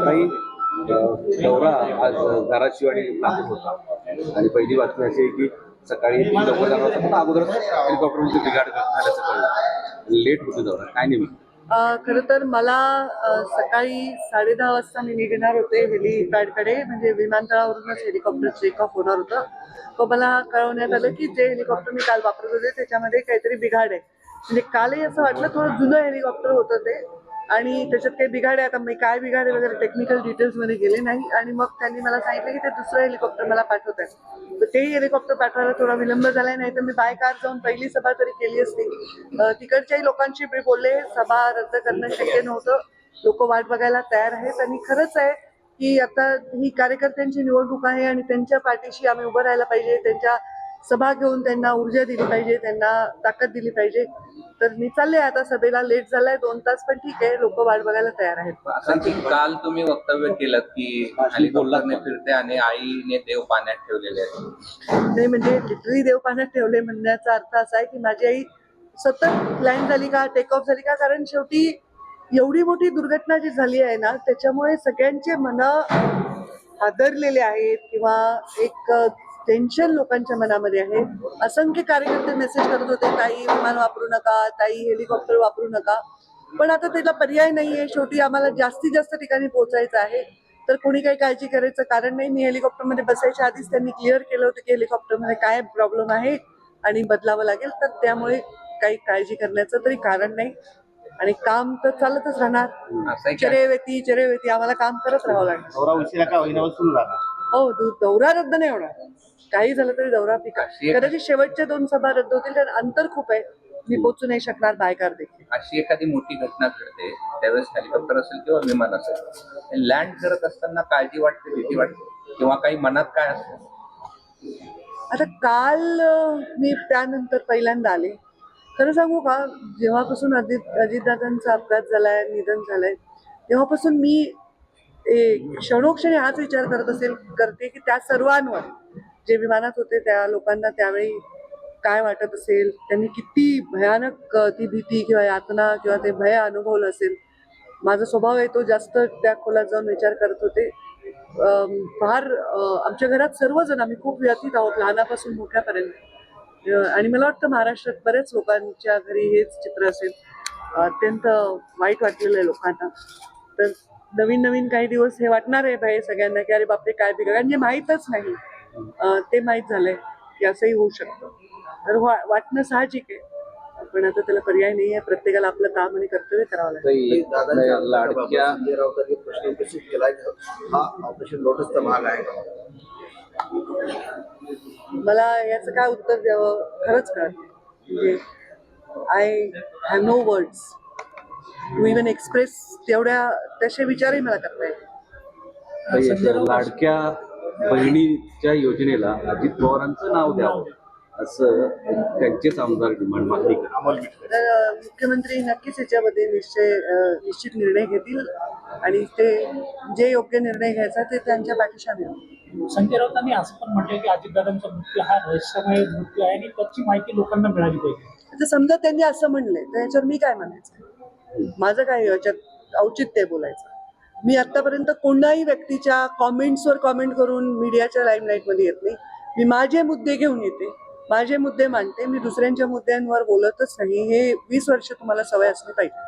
काही दौरा आज धाराशिव आणि नागपूर होता आणि पहिली बातमी अशी आहे की सकाळी लवकर जाणार होता पण अगोदरच हेलिकॉप्टरमध्ये बिघाड झाल्याचं कळलं. लेट होतो दौरा, काय नेमकं? खरं तर मला सकाळी 10:30 वाजता मी निघणार होते हेलिपॅडकडे, म्हणजे विमानतळावरूनच हेलिकॉप्टर चेकऑफ होणार होतं. तो मला कळवण्यात आलं की जे हेलिकॉप्टर मी काल वापरत होते त्याच्यामध्ये काहीतरी बिघाड आहे. म्हणजे कालही असं वाटलं थोडं जुनं हेलिकॉप्टर होतं ते आणि त्याच्यात काही बिघाड आहे. आता मी काय बिघाड आहे वगैरे टेक्निकल डिटेल्समध्ये गेले नाही आणि मग त्यांनी मला सांगितलं की ते दुसरं हेलिकॉप्टर मला पाठवत आहे. तर तेही हेलिकॉप्टर पाठवायला थोडा विलंब झालाय, नाही तर मी बाय कार जाऊन पहिली सभा तरी केली असती. तिकडच्याही लोकांशी मी बोलले, सभा रद्द करणं शक्य नव्हतं, लोक वाट बघायला तयार आहेत आणि खरंच आहे की आता ही कार्यकर्त्यांची निवडणूक आहे आणि त्यांच्या पाठीशी आम्ही उभं राहायला पाहिजे, त्यांच्या सभा घेऊन त्यांना ऊर्जा दिली पाहिजे, त्यांना ताकद दिली पाहिजे. तर मी चालले आता सभेला, लेट झालाय 2 तास पण ठीक आहे, लोक वाट बघायला तयार आहेत. काल तुम्ही वक्तव्य केलं की हेलिकॉप्टरने फिरते आणि आईने देव पाण्यात ठेवलेले आहेत. नाही म्हणजे लिटरली देव पाण्यात ठेवले म्हणण्याचा अर्थ असा आहे की माझी आई सतत लँड झाली का, टेक ऑफ झाली का, कारण शेवटी एवढी मोठी दुर्घटना जी झाली आहे ना त्याच्यामुळे सगळ्यांचे मन हादरलेले आहेत किंवा एक टेन्शन लोकांच्या मनामध्ये आहे. असंख्य कार्यकर्ते मेसेज करत होते, ताई विमान वापरू नका, ताई हेलिकॉप्टर वापरू नका, पण आता त्याला पर्याय नाहीये. शेवटी आम्हाला जास्तीत जास्त ठिकाणी पोहोचायचं आहे, तर कोणी काही काळजी करायचं कारण नाही. मी हेलिकॉप्टरमध्ये बसायच्या आधीच त्यांनी क्लिअर केलं होतं की हेलिकॉप्टरमध्ये काय प्रॉब्लेम आहे आणि बदलावं लागेल, तर त्यामुळे काही काळजी करण्याचं तरी कारण नाही आणि काम तर चालतच राहणार. चरेवेती आम्हाला काम करत राहावं लागणार. दौरा उशिरा का होईना सुरू झाला. हो, दौरा रद्द नाही होणार, काही झालं तरी दौरा पिका. कदाचित शेवटच्या 2 सभा रद्द होतील कारण अंतर खूप आहे, मी पोहोचू नाही शकणार बायकार देखील. अशी एखादी मोठी घटना घडते त्यावेळेस हेलिकॉप्टर असेल किंवा विमान असेल, लँड करत असताना काळजी वाटते, भीती वाटते किंवा काही मनात काय असतं? आता काल मी त्यानंतर पहिल्यांदा आले. खरं सांगू का, जेव्हापासून अजितदादांचा अपघात झालाय, निधन झालंय, तेव्हापासून मी क्षणोक्षणी हाच विचार करते की त्या सर्वांवर जे विमानात होते त्या लोकांना त्यावेळी काय वाटत असेल, त्यांनी किती भयानक ती भीती किंवा यातना किंवा ते भय अनुभवलं असेल. माझा स्वभाव आहे तो जास्त त्या खोलात जाऊन विचार करत होते. फार आमच्या घरात सर्वजण आम्ही खूप व्यथित आहोत, लहानापासून मोठ्यापर्यंत. आणि मला वाटतं महाराष्ट्रात बऱ्याच लोकांच्या घरी हेच चित्र असेल. अत्यंत वाईट वाटलेलं आहे लोकांना. तर नवीन नवीन काही दिवस हे वाटणार आहे भय सगळ्यांना की अरे बापरे काय बिघड, म्हणजे माहीतच नाही. ते माहीत झालंय की असंही होऊ शकतं, तर वाटणं साहजिक आहे, पण आता त्याला पर्याय नाही आहे. प्रत्येकाला आपलं काम आणि कर्तव्य करावं लागतं. लाडक्या प्रश्न उपस्थित केला हा ऑपरेशन लोटसचा भाग आहे. मला याचं काय उत्तर द्यावं खरंच कळत नाही. म्हणजे I have no words to even express तेवढ्या तसे विचारही मला करता येईल. लाडक्या बहिणीच्या योजनेला अजित पवारांचं नाव द्यावं असं त्यांचेच आमदार मागणी करतात. तर मुख्यमंत्री नक्कीच याच्यामध्ये निश्चित निर्णय घेतील आणि ते जे योग्य निर्णय घ्यायचा ते त्यांच्या पाठीशी आम्ही. संजय राऊतांनी असं पण म्हटलं की अजितदादांचा मृत्यू हा रहस्यमय मृत्यू आहे आणि त्याची माहिती लोकांना मिळाली पाहिजे. आता समजा त्यांनी असं म्हणलंय तर याच्यावर मी काय म्हणायचं, माझं काय याच्यात औचित्य बोलायचं. मी आतापर्यंत कोणाही व्यक्तीच्या कॉमेंट्सवर कॉमेंट करून मीडियाच्या लाईमलाईटमध्ये येत नाही. मी माझे मुद्दे घेऊन येते, माझे मुद्दे मांडते, मी दुसऱ्यांच्या मुद्द्यांवर बोलतच नाही. हे 20 वर्ष तुम्हाला सवय असली पाहिजे.